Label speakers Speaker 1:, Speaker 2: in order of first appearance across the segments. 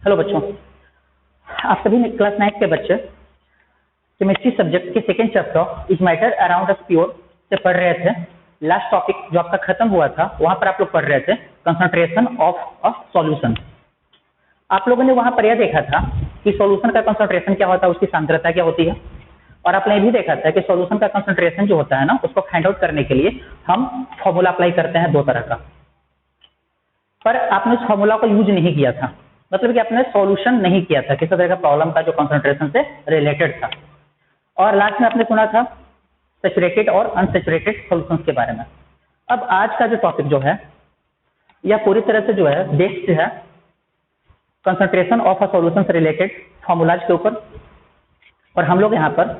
Speaker 1: Hello बच्चों, आप सभी क्लास 9 के बच्चे केमिस्ट्री सब्जेक्ट के second chapter is matter around us pure से पढ़ रहे थे। लास्ट टॉपिक जो आपका खत्म हुआ था वहां पर आप लोग पढ़ रहे थे कंसंट्रेशन ऑफ अ सॉल्यूशन। आप लोगों ने वहां पर यह देखा था कि सॉल्यूशन का कंसंट्रेशन क्या होता है, उसकी सांद्रता क्या होती है, और आपने ये भी देखा था कि सॉल्यूशन का कंसंट्रेशन जो होता है ना, उसको फाइंड आउट करने के लिए हम फॉर्मूला अप्लाई करते हैं दो तरह का। पर आपने उस फॉर्मूला को यूज नहीं किया था, मतलब कि आपने सॉल्यूशन नहीं किया था किसी तरह का प्रॉब्लम का जो कंसंट्रेशन से रिलेटेड था। और लास्ट में आपने सुना था सैचुरेटेड और अनसैचुरेटेड सॉल्यूशंस के बारे में। अब आज का जो टॉपिक जो है यह पूरी तरह से जो है बेस्ड है कंसंट्रेशन ऑफ अ सॉल्यूशन से रिलेटेड फॉर्मूलाज के ऊपर। और हम लोग यहाँ पर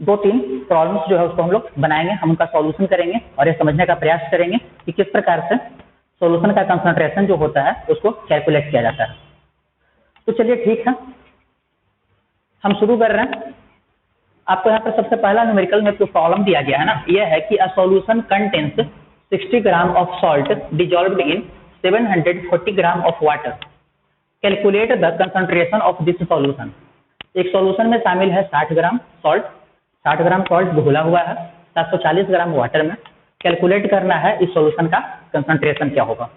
Speaker 1: 2-3 प्रॉब्लम्स जो है उसको हम लोग बनाएंगे, हम उनका सॉल्यूशन करेंगे और ये समझने का प्रयास करेंगे कि किस प्रकार से सॉल्यूशन का कंसंट्रेशन जो होता है उसको कैलकुलेट किया जाता है। तो चलिए ठीक है, हम शुरू कर रहे हैं। आपको यहाँ पर सबसे पहला न्यूमेरिकल में जो प्रॉब्लम दिया गया है ना, यह है कि a solution contains 60 gram of salt dissolved in 740 gram of water. Calculate the concentration of this solution. एक सॉल्यूशन में शामिल है 60 ग्राम सॉल्ट, 60 ग्राम सॉल्ट घुला हुआ है 740 ग्राम वाटर में। कैलकुलेट करना है इस सॉल्यूशन का कंसंट्रेशन क्या होगा।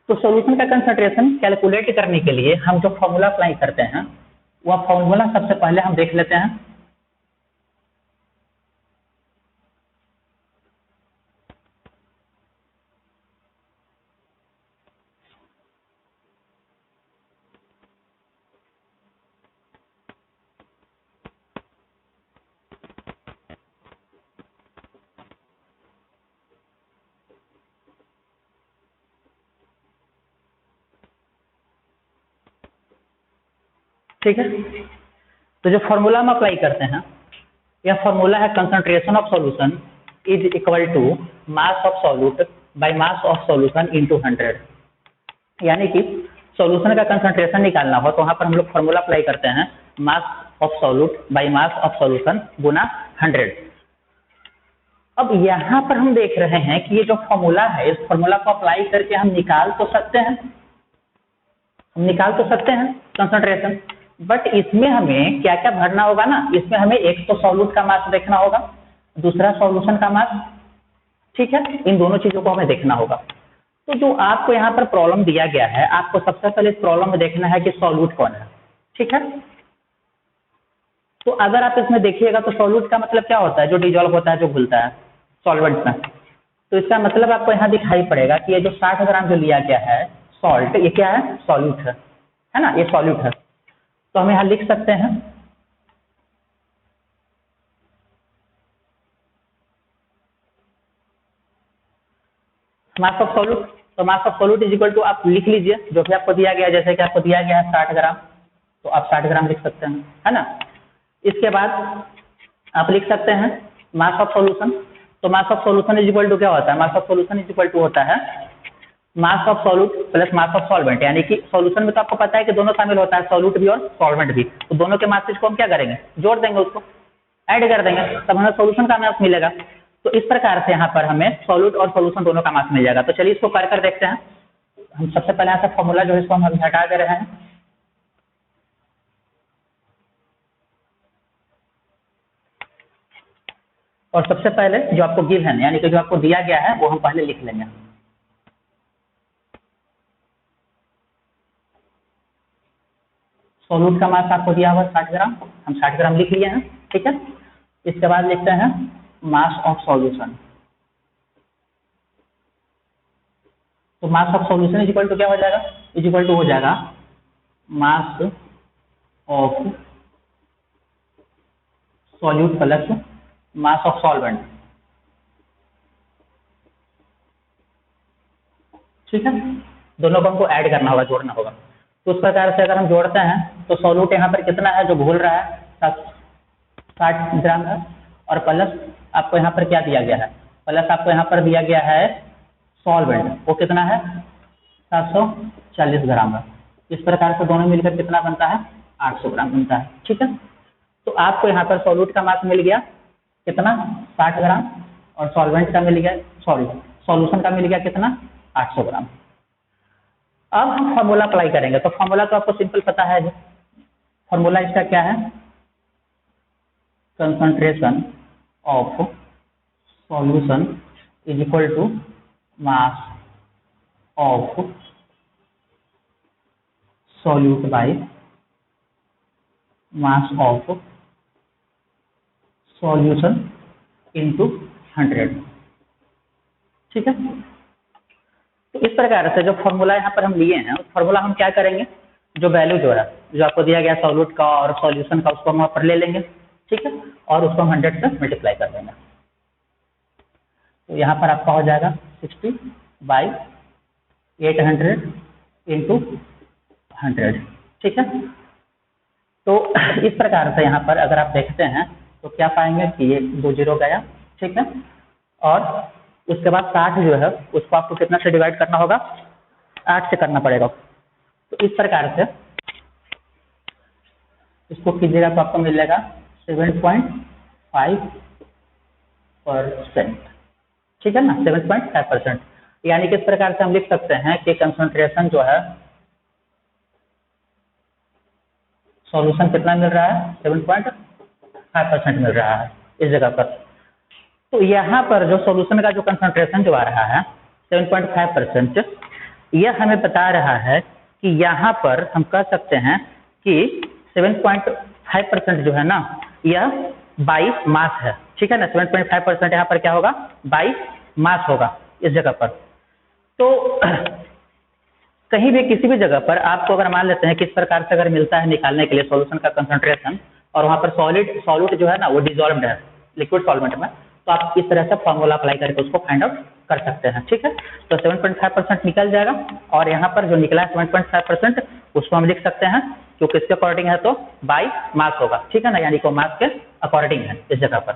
Speaker 1: तो सॉल्यूशन का कंसंट्रेशन कैलकुलेट करने के लिए हम जो फॉर्मूला अप्लाई करते हैं वह फॉर्मूला सबसे पहले हम देख लेते हैं। ठीक है, तो जो फॉर्मूला हम अप्लाई करते हैं यह फॉर्मूला है concentration of solution is equal to mass of solute by mass of solution into 100। यानी कि सॉल्यूशन का कंसंट्रेशन निकालना हो तो वहां पर हम लोग फॉर्मूला अप्लाई करते हैं mass of solute by mass of solution गुना 100। अब यहाँ पर हम देख रहे हैं कि ये जो फॉर्मूला है इस फॉर्मूला को अप्लाई करके हम निकाल तो सकते हैं कंसंट्रेशन, बट इसमें हमें क्या क्या भरना होगा ना, इसमें हमें एक तो सॉल्यूट का मास देखना होगा, दूसरा सॉल्यूशन का मास। ठीक है, इन दोनों चीजों को हमें देखना होगा। तो जो आपको यहाँ पर प्रॉब्लम दिया गया है, आपको सबसे पहले इस प्रॉब्लम में देखना है कि सॉल्यूट कौन है। ठीक है, तो अगर आप इसमें देखिएगा तो सॉल्यूट का मतलब क्या होता है, जो डिजॉल्व होता है, जो घुलता है सॉल्वेंट में। तो इसका मतलब आपको यहाँ दिखाई पड़ेगा कि ये जो 60 ग्राम जो लिया गया है सॉल्ट, ये क्या है, सॉल्यूट है ना, ये सॉल्यूट है। तो हम यहाँ लिख सकते हैं मास ऑफ सॉल्यूट। तो mass of solute is equal to, आप लिख लीजिए जो भी आपको दिया गया, जैसे कि आपको दिया गया है 60 ग्राम, तो आप 60 ग्राम लिख सकते हैं, है ना। इसके बाद आप लिख सकते हैं मास ऑफ सॉल्यूशन। तो mass of solution is equal to क्या होता है, mass of solution is equal to होता है mass of solute plus mass of solvent. यानी कि सॉल्यूशन में तो आपको पता है कि दोनों शामिल होता है, सॉल्यूट भी और सॉल्वेंट भी। तो दोनों के मासेज को हम क्या करेंगे, जोड़ देंगे, उसको ऐड कर देंगे, तब हमें सॉल्यूशन का मास मिलेगा। तो इस प्रकार से यहाँ पर हमें सॉल्यूट और सॉल्यूशन दोनों का मास मिल जाएगा। तो चलिए इसको कर देखते हैं। हम सबसे पहले यहाँ से फॉर्मूला जो है इसको हम हटा दे रहे हैं। और सबसे पहले जो आपको गिवन है, यानी कि जो आपको दिया गया है वो हम पहले लिख लेंगे। सॉल्यूट का मास आपको दिया हुआ 60 ग्राम, हम 60 ग्राम लिख लिए हैं। ठीक है, इसके बाद लिखते हैं मास ऑफ सॉल्यूशन। तो mass of solution is equal to क्या हो जाएगा, इज इक्वल टू हो जाएगा mass of solute plus mass of solvent. ठीक है, दोनों को हमको ऐड करना होगा, जोड़ना होगा। तो उस प्रकार से अगर हम जोड़ते हैं तो सॉल्यूट यहाँ पर कितना है जो घुल रहा है, 60 ग्राम है, और प्लस आपको यहाँ पर क्या दिया गया है, प्लस आपको यहाँ पर दिया गया है सॉल्वेंट, वो कितना है 740 ग्राम है। इस प्रकार से दोनों मिलकर कितना बनता है, 800 ग्राम बनता है। ठीक है, तो आपको यहाँ पर सॉल्यूट का मास मिल गया कितना, 60 ग्राम, और सॉल्वेंट का मिल गया, सॉल्यूशन का मिल गया कितना, 800 ग्राम। अब हम फॉर्मूला अप्लाई करेंगे, तो फॉर्मूला तो आपको सिंपल पता है। फॉर्मूला इसका क्या है? Concentration of solution is equal to mass of solute by mass of solution into 100। ठीक है, तो इस प्रकार से जो फॉर्मूला यहाँ पर हम लिए हैं, उस फॉर्मूला हम क्या करेंगे, जो वैल्यू जो है, जो आपको दिया गया सॉल्यूट का और सॉल्यूशन का, उसको हम वहाँ पर ले लेंगे। ठीक है, और उसको हम 100 से मल्टीप्लाई कर देंगे। तो यहाँ पर आपका हो जाएगा 60/800 इंटू 100। ठीक है, तो इस प्रकार से यहाँ पर अगर आप देखते हैं तो क्या पाएंगे कि ये 2 0 गया। ठीक है, और उसके बाद 60 जो है उसको आपको कितना से डिवाइड करना होगा? 8 से करना पड़ेगा। तो इस प्रकार से इसको कीजिएगा तो आपको मिलेगा 7.5%। ठीक है ना, 7.5%। यानी कि इस प्रकार से हम लिख सकते हैं कि कंसंट्रेशन जो है सॉल्यूशन कितना मिल रहा है? 7.5% मिल रहा है इस जगह पर। तो यहाँ पर जो सॉल्यूशन का जो कंसंट्रेशन जो आ रहा है 7.5%, यह हमें बता रहा है कि यहाँ पर हम कह सकते हैं कि 7.5% जो है ना, यह बाई मास है। ठीक है ना, 7.5% यहाँ पर क्या होगा? बाई मास होगा इस जगह पर। तो कहीं भी किसी भी जगह पर आपको अगर मान लेते हैं किस प्रकार से अगर मिलता है निकालने के लिए सॉल्यूशन का कंसंट्रेशन, और वहाँ पर सॉल्यूट जो है ना वो डिजॉल्व्ड है लिक्विड सॉल्वेंट में, तो आप इस तरह से फॉर्मूला अप्लाई करके उसको फाइंड आउट कर सकते हैं। ठीक है, तो 7.5% निकल जाएगा, और यहाँ पर जो निकला है 7.5% उसको हम लिख सकते हैं, जो किसके अकॉर्डिंग है तो बाई मास होगा। ठीक है ना, यानी कि मास के अकॉर्डिंग है इस जगह पर।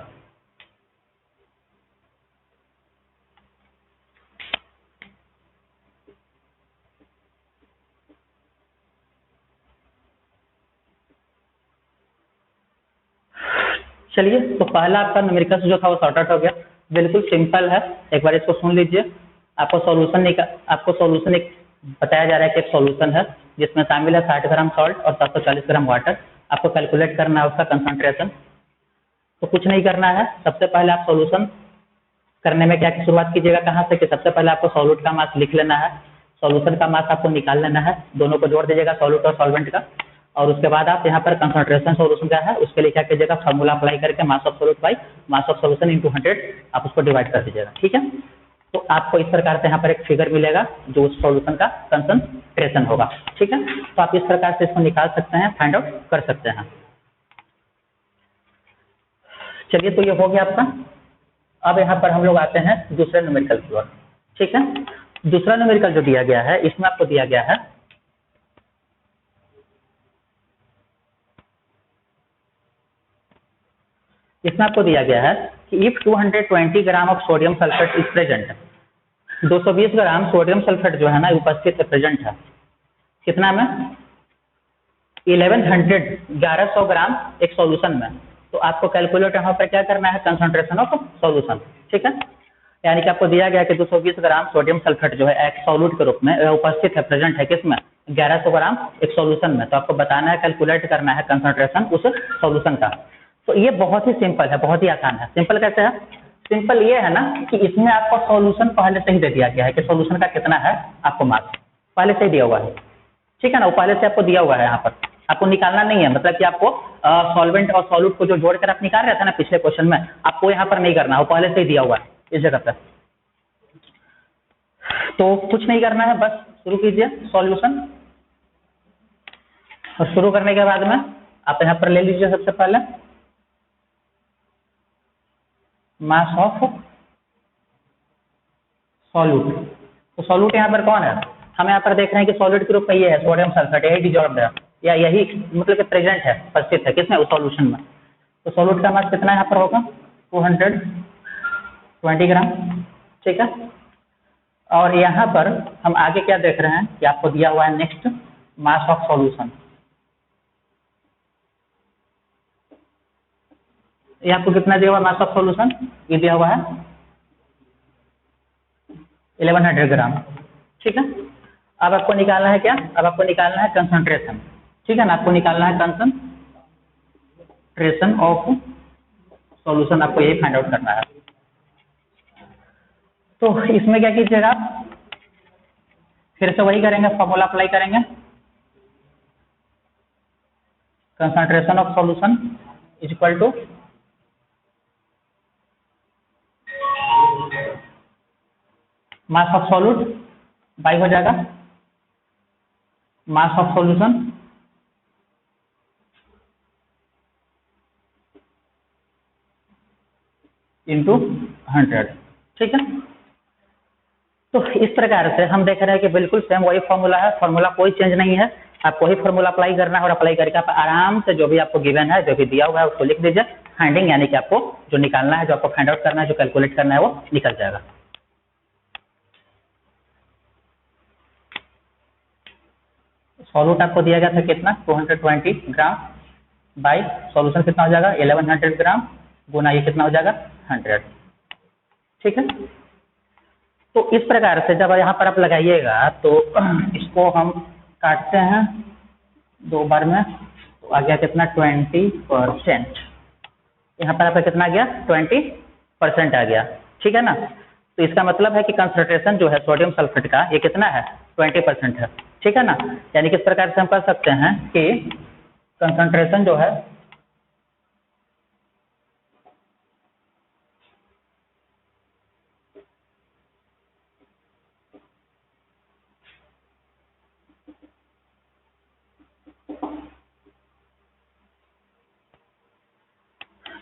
Speaker 1: चलिए, तो पहला आपका न्यूमेरिकल्स जो था वो सॉर्ट आउट हो गया। बिल्कुल सिंपल है, एक बार इसको सुन लीजिए। आपको सॉल्यूशन एक बताया जा रहा है कि एक सॉल्यूशन है जिसमें शामिल है 60 ग्राम सॉल्ट और 740 ग्राम वाटर। आपको कैलकुलेट करना है उसका कंसंट्रेशन। तो कुछ नहीं करना है, सबसे पहले आप सॉल्यूशन करने में क्या की शुरुआत कीजिएगा, कहाँ से, कि सबसे पहले आपको सॉल्यूट का मास लिख लेना है, सॉल्यूशन का मास आपको निकाल लेना है, दोनों को जोड़ दीजिएगा सॉल्यूट और सॉल्वेंट का, और उसके बाद आप यहाँ पर कंसंट्रेशन सॉल्यूशन का है उसके लिए क्या कीजिएगा, फार्मूला अप्लाई करके मास of solute by mass of solution into 100 आप उसको डिवाइड कर दीजिएगा। ठीक है, तो आपको इस प्रकार से यहाँ पर एक फिगर मिलेगा जो उस सॉल्यूशन का कंसंट्रेशन होगा। ठीक है, तो आप इस प्रकार से इसको निकाल सकते हैं, फाइंड आउट कर सकते हैं। चलिए, तो ये हो गया आपका। अब यहाँ पर हम लोग आते हैं दूसरे न्यूमेरिकल की ओर। ठीक है, दूसरा न्यूमेरिकल जो दिया गया है इसमें आपको दिया गया है कि if 220 gram of sodium sulphate is present, 220 gram sodium sulphate जो है ना उपस्थित है, प्रेजेंट है, कितना में? 1100 ग्राम एक सॉल्यूशन में। तो आपको कैलकुलेट यहाँ पर क्या करना है, कंसंट्रेशन ऑफ सॉल्यूशन। ठीक है, यानी कि आपको दिया गया कि 220 ग्राम सोडियम सल्फेट जो है एक सॉल्यूट के रूप में उपस्थित है, प्रेजेंट है, किसमें? 1100 ग्राम एक सॉल्यूशन में। तो आपको बताना है, कैलकुलेट करना है कंसंट्रेशन उस सॉल्यूशन का। तो ये बहुत ही सिंपल है, बहुत ही आसान है। सिंपल कैसे है? सिंपल ये है ना कि इसमें आपको सॉल्यूशन पहले से ही दे दिया गया है कि सॉल्यूशन का कितना है, आपको मास पहले से ही दिया हुआ है। ठीक है ना, वो पहले से आपको दिया हुआ है, यहाँ पर आपको निकालना नहीं है। मतलब कि आपको सॉल्वेंट और सॉल्यूट को जो जोड़कर आप निकाल रहे थे ना पिछले क्वेश्चन में, आपको यहाँ पर नहीं करना, वो पहले से ही दिया हुआ है इस जगह पर। तो कुछ नहीं करना है, बस शुरू कीजिए सॉल्यूशन, और शुरू करने के बाद में आप यहाँ पर ले लीजिए सबसे पहले मास ऑफ सॉल्यूट। तो सॉल्यूट यहाँ पर कौन है? हम यहाँ पर देख रहे हैं कि सॉल्यूट के रूप में ये है सोडियम सल्फेट, यही डिजॉल्व्ड है या यही मतलब कि प्रेजेंट है, उपस्थित है, किसमें? उस सॉल्यूशन में। तो सॉल्यूट का मास कितना यहाँ पर होगा? 220 ग्राम। ठीक है, और यहाँ पर हम आगे क्या देख रहे हैं कि आपको दिया हुआ है नेक्स्ट मास ऑफ सॉल्यूशन। ये आपको कितना दिया हुआ मास ऑफ सॉल्यूशन? ये दिया हुआ है 1100 ग्राम। ठीक है, अब आपको निकालना है क्या, अब आपको निकालना है कंसंट्रेशन, ठीक है ना, आपको निकालना है कंसंट्रेशन ऑफ सॉल्यूशन, आपको यही फाइंड आउट करना है। तो इसमें क्या कीजिएगा आप, फिर से वही करेंगे, फॉर्मूला अप्लाई करेंगे, concentration of solution is equal to mass of solute by हो जाएगा मास ऑफ सॉल्यूशन इंटू 100, ठीक है। तो इस प्रकार से हम देख रहे हैं कि बिल्कुल सेम वही फॉर्मूला है, फॉर्मूला कोई चेंज नहीं है, आपको वही फॉर्मूला अप्लाई करना है और अप्लाई करके आप आराम से जो भी आपको गिवन है, जो भी दिया हुआ है उसको लिख दीजिए, फाइंडिंग यानी कि आपको जो निकालना है, जो आपको फाइंड आउट करना है, जो कैलकुलेट करना है वो निकल जाएगा। सॉल्यूट आपको दिया गया था कितना 220 ग्राम बाई सॉल्यूशन कितना हो जाएगा 1100 ग्राम गुना ये कितना हो जाएगा 100, ठीक है। तो इस प्रकार से जब यहाँ पर आप लगाइएगा तो इसको हम काटते हैं 2 बार में, तो आ गया कितना 20%, यहाँ पर आपका कितना आ गया 20% आ गया, ठीक है ना। तो इसका मतलब है कि कंसंट्रेशन जो है सोडियम सल्फेट का ये कितना है 20% है, ठीक है ना। यानी किस प्रकार से हम कर सकते हैं कि कंसंट्रेशन जो है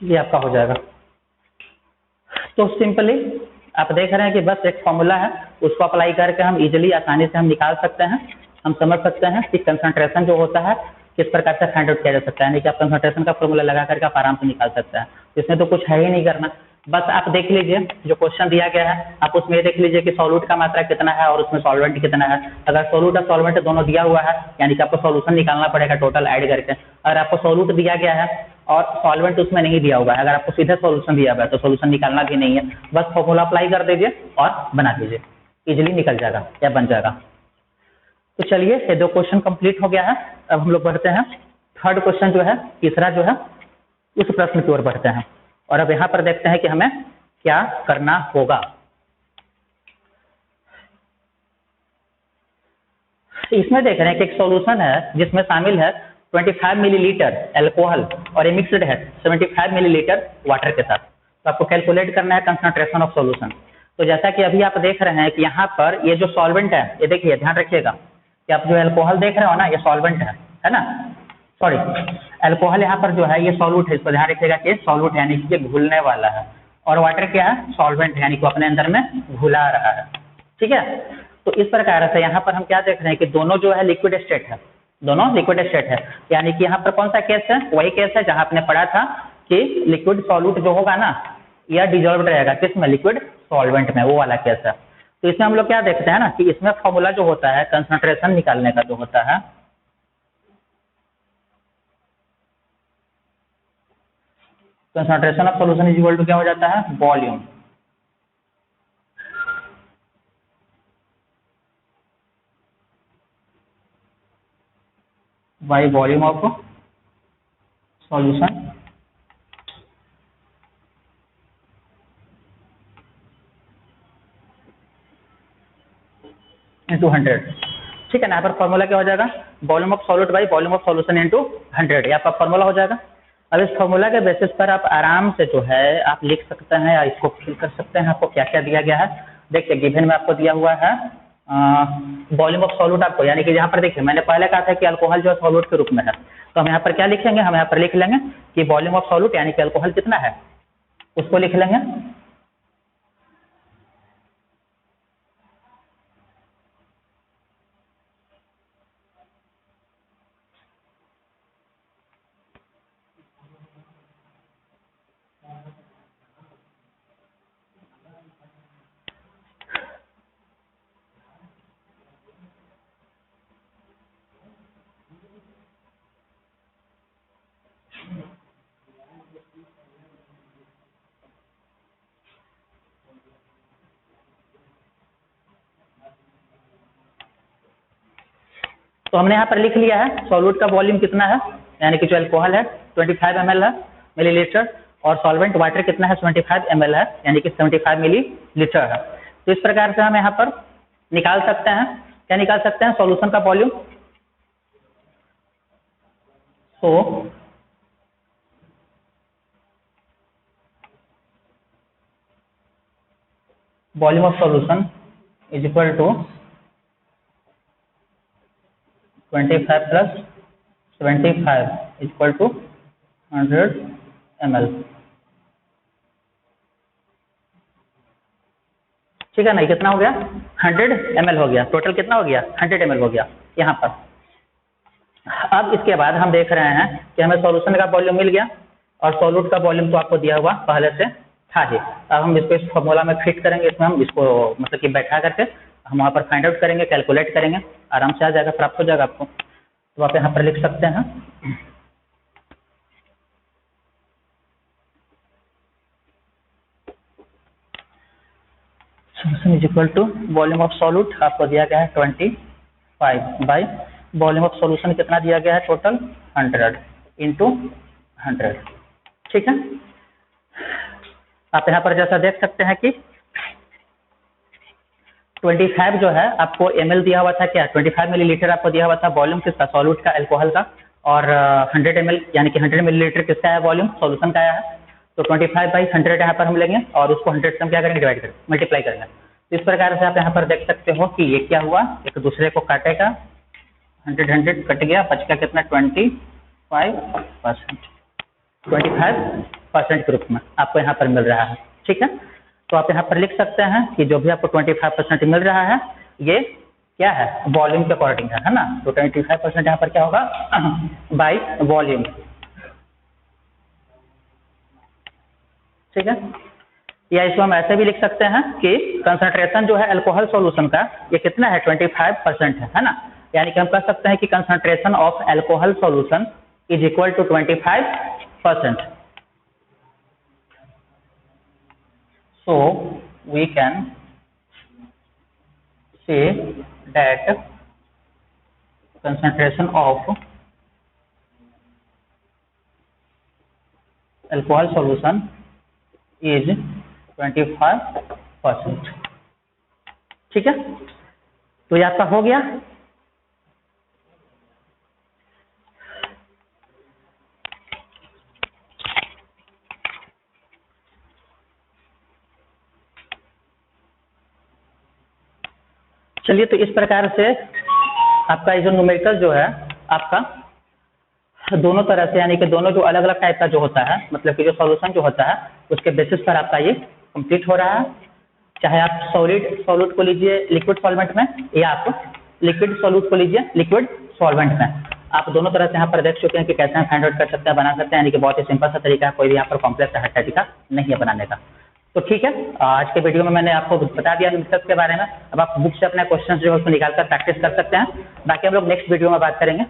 Speaker 1: ये आपका हो जाएगा। तो सिंपली आप देख रहे हैं कि बस एक फॉर्मूला है, उसको अप्लाई करके हम इजीली आसानी से हम निकाल सकते हैं, हम समझ सकते हैं कि कंसंट्रेशन जो होता है किस प्रकार से फाइंड आउट किया जा सकता है, यानी कि आप कंसंट्रेशन का फॉर्मूला लगा करके आप आराम से निकाल सकते हैं। इसमें तो कुछ है ही नहीं करना, बस आप देख लीजिए जो क्वेश्चन दिया गया है, आप उसमें ये देख लीजिए कि सॉल्यूट का मात्रा कितना है और उसमें सॉल्वेंट कितना है। अगर सॉल्यूट और सॉल्वेंट दोनों दिया हुआ है यानी कि आपको सॉल्यूशन निकालना पड़ेगा टोटल ऐड करके। अगर आपको सॉल्यूट दिया गया है और सॉल्वेंट उसमें नहीं दिया हुआ है, अगर आपको सीधे सॉल्यूशन दिया हुआ है तो सॉल्यूशन निकालना भी नहीं है, बस फॉर्मूला अप्लाई कर दीजिए और बना दीजिए, इजीली निकल जाएगा या बन जाएगा। तो चलिए ये 2 क्वेश्चन कंप्लीट हो गया है। अब हम लोग बढ़ते हैं थर्ड क्वेश्चन जो है, तीसरा जो है उस प्रश्न की ओर बढ़ते हैं और अब यहाँ पर देखते हैं कि हमें क्या करना होगा। इसमें देख रहे हैं कि एक सॉल्यूशन है जिसमें शामिल है 25 मिलीलीटर अल्कोहल और ये मिक्सड है 75 मिलीलीटर वाटर के साथ। तो आपको कैलकुलेट करना है कंसंट्रेशन ऑफ सॉल्यूशन। तो जैसा कि अभी आप देख रहे हैं कि यहाँ पर ये जो सॉल्वेंट है, ये देखिए ध्यान रखिएगा कि आप जो अल्कोहल देख रहे हो ना, ये सॉल्वेंट है ना, सॉरी अल्कोहल यहाँ पर जो है ये सॉल्यूट है, इसको ध्यान रखिएगा कि सॉल्यूट यानी कि ये घुलने वाला है, और वाटर क्या है सॉल्वेंट यानी कि अपने अंदर में घुला रहा है, ठीक है। तो इस प्रकार से यहाँ पर हम क्या देख रहे हैं कि दोनों जो है लिक्विड स्टेट है, दोनों लिक्विड स्टेट है, यानी कि यहाँ पर कौन सा केस है, वही केस है जहाँ आपने पढ़ा था कि लिक्विड सॉल्यूट जो होगा ना यह डिजॉल्व रहेगा किसमें, लिक्विड सॉल्वेंट में, वो वाला केस है। तो इसमें हम लोग क्या देखते हैं ना कि इसमें फॉर्मूला जो होता है कंसंट्रेशन निकालने का जो होता है, concentration of solution is equal to क्या हो जाता है volume by volume of solution into 100, ठीक है ना। यहाँ पर फॉर्मूला क्या हो जाएगा volume of solute by volume of solution into 100, ये आपका फॉर्मूला हो जाएगा। अब इस फॉर्मूला के बेसिस पर आप आराम से जो है आप लिख सकते हैं या इसको फिल कर सकते हैं, आपको क्या क्या दिया गया है। देखिए गिवन में आपको दिया हुआ है वॉल्यूम ऑफ सॉल्यूट आपको, यानी कि यहाँ पर देखिए मैंने पहले कहा था कि अल्कोहल जो है सॉल्यूट के रूप में है, तो हम यहाँ पर क्या लिखेंगे, हम यहाँ पर लिख लेंगे कि वॉल्यूम ऑफ सॉल्यूट यानी कि अल्कोहल कितना है उसको लिख लेंगे। तो हमने यहाँ पर लिख लिया है सॉल्यूट का वॉल्यूम कितना है, यानी कि जो अल्कोहल है 25 ml है मिलीलीटर, और सॉल्वेंट वाटर कितना है 75 ml है, यानी कि 75 मिलीलीटर है। तो इस प्रकार से हम यहाँ पर निकाल सकते हैं, क्या निकाल सकते हैं, सॉल्यूशन का वॉल्यूम। तो volume of solution is equal to 25 plus 75 is equal to 100 ml। ठीक है ना, कितना हो गया, 100 ml हो गया, टोटल कितना हो गया, 100 ml हो गया यहाँ पर। अब इसके बाद हम देख रहे हैं कि हमें सॉल्यूशन का वॉल्यूम मिल गया, और सॉल्यूट का वॉल्यूम तो आपको दिया हुआ पहले से था ही। अब हम इसको इस फॉर्मूला में फिट करेंगे, इसमें हम इसको मतलब कि बैठा करके हम वहाँ पर फाइंड आउट करेंगे, कैलकुलेट करेंगे, आराम से आ जाएगा, प्राप्त हो जाएगा आपको। तो आप यहाँ पर लिख सकते हैं solution is equal to volume of solute आपको दिया गया है 25 बाई वॉल्यूम ऑफ सॉल्यूशन कितना दिया गया है टोटल 100 इंटू 100। ठीक है, आप यहाँ पर जैसा देख सकते हैं कि 25 जो है आपको ml दिया हुआ था, क्या 25 मिलीलीटर आपको दिया हुआ था वॉल्यूम किसका, सॉल्यूट का, अल्कोहल का, और 100 ml यानी कि 100 मिलीलीटर किसका है वॉल्यूम, सॉल्यूशन का आया है। तो 25 बाई 100 यहाँ पर हम लेंगे और उसको 100 से हम क्या करेंगे, डिवाइड करेंगे, मल्टीप्लाई करेंगे। तो इस प्रकार से आप यहाँ पर देख सकते हो कि ये क्या हुआ, एक दूसरे को काटेगा, 100 कट गया, बच गया कितना 25%, 25% के रूप में आपको यहाँ पर मिल रहा है। ठीक है, तो आप यहाँ पर लिख सकते हैं कि जो भी आपको 25% मिल रहा है ये क्या है, वॉल्यूम के अकॉर्डिंग है ना। तो 25% यहाँ पर क्या होगा, बाई वॉल्यूम। ठीक है, या इसको हम ऐसे भी लिख सकते हैं कि कंसंट्रेशन जो है अल्कोहल सॉल्यूशन का ये कितना है 25% है ना, यानी कि हम कह सकते हैं कि concentration of alcohol solution is equal to 25%। So we can say that concentration of alcohol solution is 25%। ठीक है, तो ये आपका हो गया। चलिए, तो इस प्रकार से आपका ये जो न्यूमेरिकल जो है आपका दोनों तरह से, यानी कि दोनों जो अलग अलग टाइप का जो होता है, मतलब कि जो सॉल्यूशन जो होता है उसके बेसिस पर आपका ये कंप्लीट हो रहा है। चाहे आप सॉल्यूट को लीजिए लिक्विड सॉल्वेंट में, या आप लिक्विड सॉल्यूट को लीजिए लिक्विड सॉल्वेंट में, आप दोनों तरह से यहाँ पर देख चुके हैं कि कैसे हम फाइंड आउट कर सकते हैं, बना सकते हैं, यानी कि बहुत ही सिंपल सा तरीका है, कोई भी यहाँ पर कॉम्प्लेक्स तरीका नहीं है बनाने का। तो ठीक है, आज के वीडियो में मैंने आपको बता दिया न्यूमेरिकल्स के बारे में। अब आप बुक से अपने क्वेश्चंस जो है उसको निकाल कर प्रैक्टिस कर सकते हैं। बाकी हम लोग नेक्स्ट वीडियो में बात करेंगे।